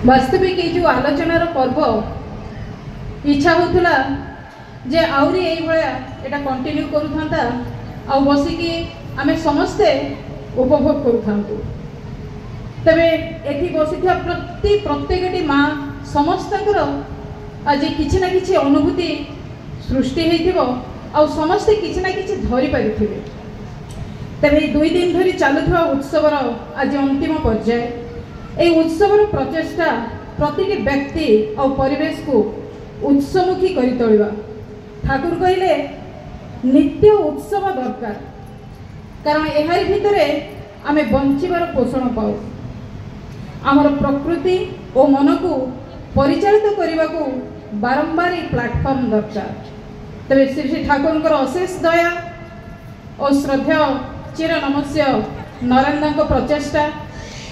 वास्तविक ये जो आलोचनार पर्व इच्छा होता जे आउरी एटा कंटिन्यू करूथा आ बसिकी आम समस्ते उपभोग करूँ। तबे एठी बसी प्रत्येकटी माँ समस्त आज किसी ना किसी अनुभूति सृष्टि हो समस्ते किसी ना किसी धरी पारि। तबे 2 दिन धरी चलुवा उत्सवर आज अंतिम पर्याय ए उत्सवर प्रचेष्टा प्रतिटी व्यक्ति और परिवेश को उत्सवमुखी कर तोलिबा। ठाकुर कहले नित्य उत्सव दरकार, कारण एहार भितरे आमे बंचिबार पोषण पाऊ। आमर प्रकृति और मन को परिचालित करने को बारंबार प्लाटफर्म दरकार। तबे श्री श्री ठाकुर अशेष दया और श्रद्धा चिर नमस्य नरेंद्र प्रचेष्टा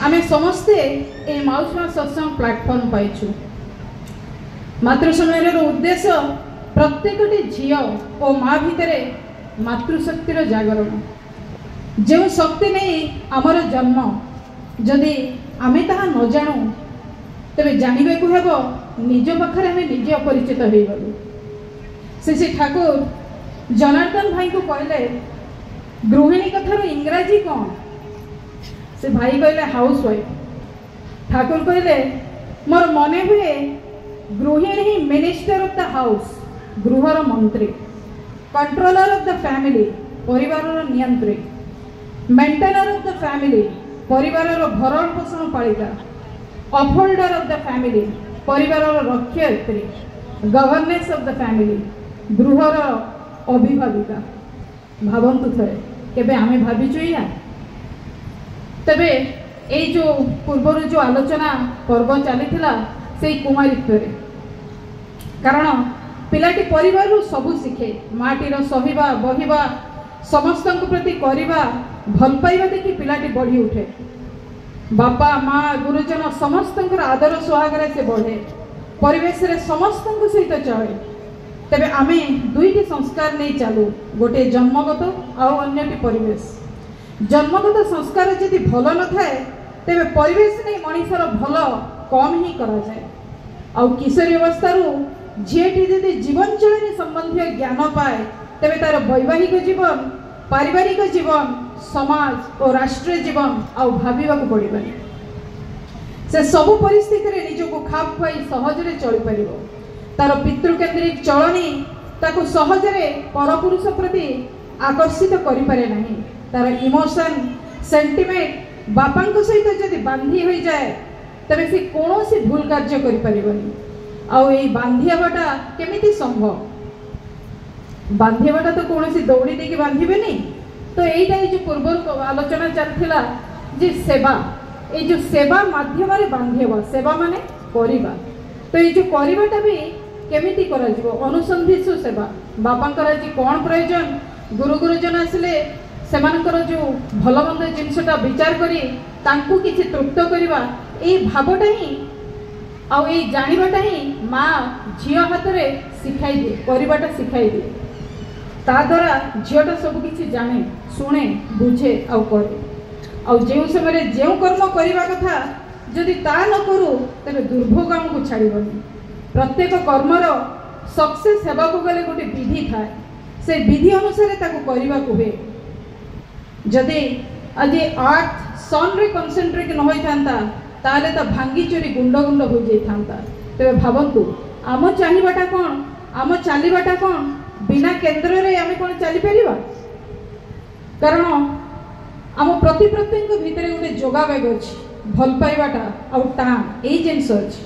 आमे समस्ते ए माउसमा सत्संग प्लाटफर्म पाइछु। मातृसम्मेलन उद्देश्य प्रत्येकटी झील और माँ भितरे मातृशक्तिर जागरण। जो शक्ति नहीं आमर जन्म जदि आमे ताहा न जानू तेरे जानवे को हेबो निज पाखरे आमे निजे अपरिचित हो गलु। श्री ठाकुर जनार्दन भाई को कहले गृहिणी कथार इंग्राजी कौन? से भाई कहले हाउस वाइफ। ठाकुर कहले मोर मने हुए गृहिणी ही मिनिस्टर ऑफ द हाउस, गृहर मंत्री, कंट्रोलर ऑफ द फैमिली, परिवार नियंत्री, मेंटेनर ऑफ द फैमिली, परिवार भरण पोषण पालिका, अपहोल्डर ऑफ द फैमिली, परिवार रक्षयित्री, गवर्नेंस ऑफ द फैमिली, गृहर अभिभाविका। भावंतु थे केबे आमे भाविचु या? तबे ए जो पूर्वर जो आलोचना पर्व चलीथिला से कुमारित्व, कारण पिलाटी परिवार सबू शिखे। माटीर सहिबा बहिबा समस्त प्रति करवा भल पाइबा देखि पिलाटी बढ़ी उठे। बापा माँ गुरुजन समस्त आदर सुहागरे से बढ़े, परिवेश रे समस्त सहित चले। तेबे आमे दुईटी संस्कार नहीं चालू, गोटे जन्मगत आउ अन्यटी परिवेश। जन्मगत संस्कार यदि भल न थाए तेबे परिवेश नहीं मनीषर भल कम ही करा जाए। आउ किशोरी अवस्था झीटी यदि जीवन चलनी संबंधी ज्ञान पाए तेबे तार वैवाहिक जीवन, पारिवारिक जीवन, समाज और राष्ट्रीय जीवन आउ भाविबा को पड़िबानी। से सबु परिस्थिति रे निजको खाप खुआई सहजरे चली परिबो। तार पितृकेन्द्रिक चलनी ताको सहजरे परपुरुष प्रति आकर्षित करि पारे नहीं। तार इमोशन सेंटिमेंट बापांक सहित जदि बांधी हो जाए तबे से कौन भूल कार्य करि परिबनी। आउ ए बांधियाबाटा केमिति संभव? बांधियाबाटा तो कौन दौड़ी देकी बांधिबेनी। तो यहीटा जो पूर्व आलोचना चलथिला जे सेवा, ये जो सेवा माध्यम रे बांधिबा, सेवा माने करिबा। तो ये जो करिबाटा भी केमिति करा जिवो? अनुसंधित्सु सेवा। बापांकर आज कौन प्रयोजन, गुरु गुरुजन आसिले सेमानकर जो भल मंद जिनसटा विचार करी तांकु किछि तृप्त करिबा, ए भावटा ही आउ ए जानिबाटा ही माँ झियो हाथ रे सिखाई दे, करिबाटा सिखाई दे। ता द्वारा झियोटा सब किछि जाने, शुणे, बुझे आउ करे। आउ जे समय जे कर्म करिबा कथा जदि ता न करू तेरे दुर्भोग आमको छाड़बनी। प्रत्येक कर्मर सक्सेस हेबा को गले गोटे विधि थाए, से विधि अनुसार ताको करिबा को हुए। जदि आज आर्थ सन रे कंसंट्रेट न होई थांता ताले तो भांगी चोरी गुंड गुंड हो जाई थांता। तेबे भावंतु आम चाहिबाटा कोन, आम चलीबाटा कोन? बिना केंद्र रे आमे कोन चली परिबा? कारण आम प्रति प्रत्येक भितरे गोटे जोगावेग अछि, भल पाइबाटा आउ टाण ए जिनस अछि।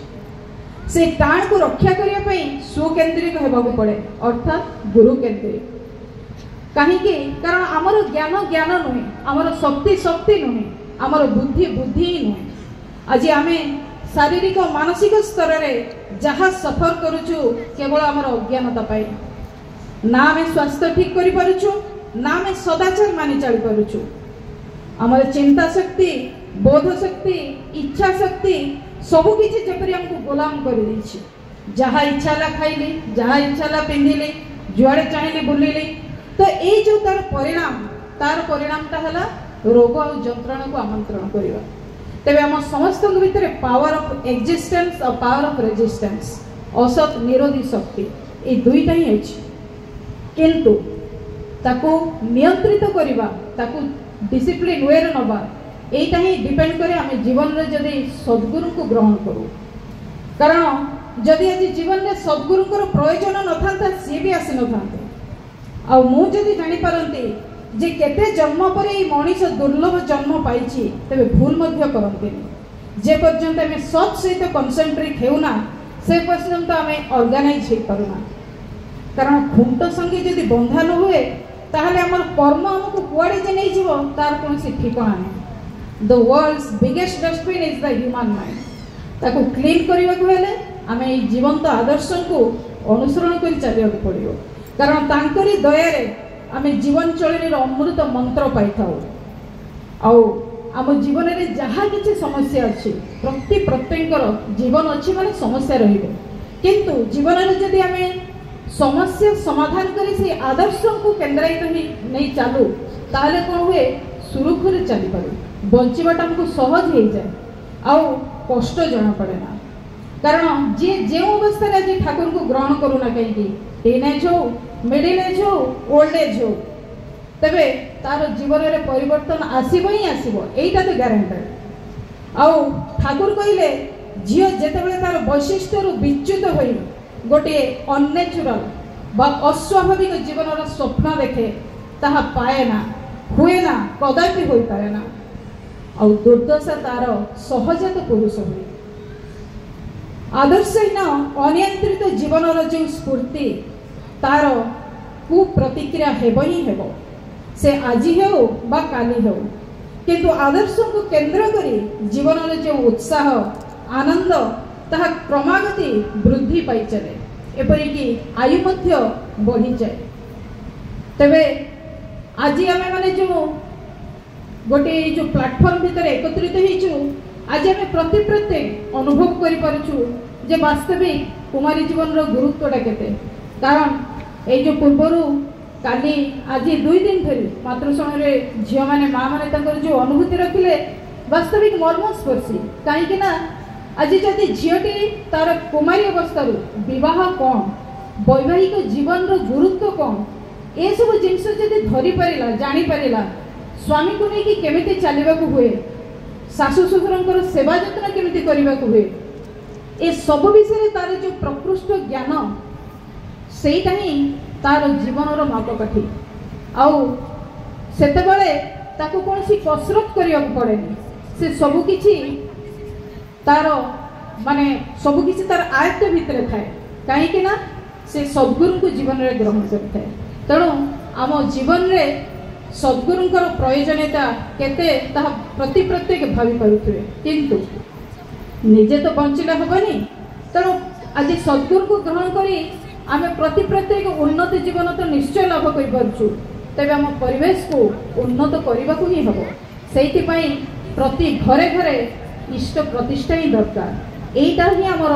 से टाण को रक्षा करिया पई सुकेंद्रिक हेबाकू पड़े, अर्थात गुरु केंद्रिक। कहीं कारण आमर ज्ञान ज्ञान नुहे, आमर शक्ति शक्ति नुहे, आमर बुद्धि बुद्धि ही नुहे। आज आम शारीरिक मानसिक स्तर रे जहाँ सफर करुचु केवल आमर अज्ञानता पाई। ना आम स्वास्थ्य ठीक करि पारुचु, ना आम सदाचार मानि चली पारुचु। आमर चिंता शक्ति, बोध शक्ति, इच्छा शक्ति सबु किछि जेपरि हमको गुलाम कर दैछि। जहाँ इच्छा ला खाइली, जहाँ इच्छा ला पिंधिली, जुआड़े चाहिए बुलिली। तो ये जो तार परिणामटा है रोग और जंत्रणा को आमंत्रण करवा। तेबे आम समस्त भितर पावर ऑफ एक्जिस्टेंस और पावर ऑफ रेजिस्टेंस असत निरोधी शक्ति ये दुईटा ही अच्छी किंतु ताको नियंत्रित करवा ताको डिसिप्लिन वे नवा यहीटा ही डिपेंड करे आम जीवन में जदि सद्गुरु को ग्रहण करूँ कारण जदि आज जीवन में सद्गुरु प्रयोजन न था सी भी आसी न था मुझे जापारती जे केते जन्म पर मनीष दुर्लभ जन्म पाई तेरे भूल करते जे पर्यंत आम सत सहित कनसेंट्रेट होना से पर्यंत आम ऑर्गेनाइज हो पारुना कारण खुंट संगे जदि बंधा न हुए ताहले आमर कर्म आमको कुआड़े जे नहीं जीवो तार कोनोसी ठिकाना नहीं। The world's biggest dustbin is the human mind ताको क्लीन करने को हेले आम ये जीवंत आदर्श को अनुसरण कर चलिया पड़ो कारण तांकरी दया आम जीवन चलनी अमृत मंत्र पाई था आम जीवन में जहाँ किसी समस्या अच्छी प्रत्येक जीवन अच्छी माने समस्या रही किंतु जीवन में जदि आम समस्या समाधान करी से आदर्श को केन्द्रित नहीं चालू ताले कौन हुए सुरुखुरे चली पारू बंचवाटा हमको सहज हो जाए आउ कष्ट जना पड़े ना कारण जी जो अवस्था आज ठाकुर को ग्रहण करूना कहीं टीन एज हो मिडिल एज हो ओल्ड एज हो तेबे तार जीवन में परिवर्तन आसब ही आसब यहीटा तो ग्यारंटेड आउ ठाकुर कहले झील जिते तार वैशिष्ट्य विच्युत हो गोटे अननेचुरल बा अस्वाभाविक जीवन स्वप्न देखे ताहा पाए ना हुए ना कदापि हो पाए ना और दुर्दशा तार सहजात पुरुष हुए आदर्शहीन अनियंत्रित जीवन जो स्फूर्ति तार कुप्रतिक्रिया हेब ही हेब से आज हो बा काली हो किंतु आदर्श को केंद्र करी जीवन में जो उत्साह आनंद ताहा क्रमागति वृद्धि पाई चले एपरिकी आयु मध्य बढ़ी जाए तेबे आज आम मैंने जो गोटे जो प्लाटफर्म भितर एकत्रित होइछु आज आम प्रत्येक अनुभव करूँ जे वास्तविक कुमारी जीवन गुरुत्वटा केते कारण ये जो पूर्वर काली आज 2 दिन धरी मातृशरण झील मैंने माँ मैंने जो अनुभूति रखिले वास्तविक मर्मस्पर्शी कहीं आज जदि झीटी तार कुमारी अवस्था विवाह कौन वैवाहिक जीवन गुरुत्व कौन ये सब जिनस जदि धरी पारा जापर स्वामी को लेकिन केमिति चलने हुए शाशु शशुर सेवा जत्न केमिति करने हुए ये सब विषय तार जो प्रकृष्ट ज्ञान सेटा ही तार जीवन मापकाठी आते ताको कौन सी कसरत करने पड़े से सबकि तार माने सबकि तार आयत्त भितर थाए कहीं से सद्गुरु को जीवन में ग्रहण करता है तेणु आम जीवन में सद्गुरुंकर प्रयोजनीयता केते ताहा प्रत्येक भावी पारुथिबे किंतु निजे तो बंचिले हेबनी तेणु आज सद्गुरु को ग्रहण करी आम प्रत्येक उन्नत जीवन तो निश्चय लाभ कर पारछु तेबे आम परिवेश को उन्नत करने को ही हम से प्रति घरे घरे इष्ट प्रतिष्ठा ही दरकार यहीटा ही आमर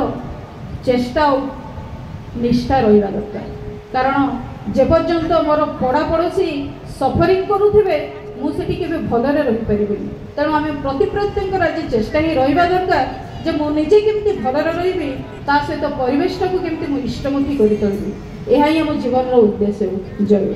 चेष्टा निष्ठा रहा दरकार कारण जेपर्यंत मोर पड़ा पड़ोशी सफरिंग करुवे मुझे के भलरे रहीपर तेणु आम प्रत्येक आज चेष्टा ही रहा दरकार जे मुझे केमती भलरे रही सहित परिवेश को केमती इष्टमुखी कर यह ही आम जीवन उद्देश्य जय।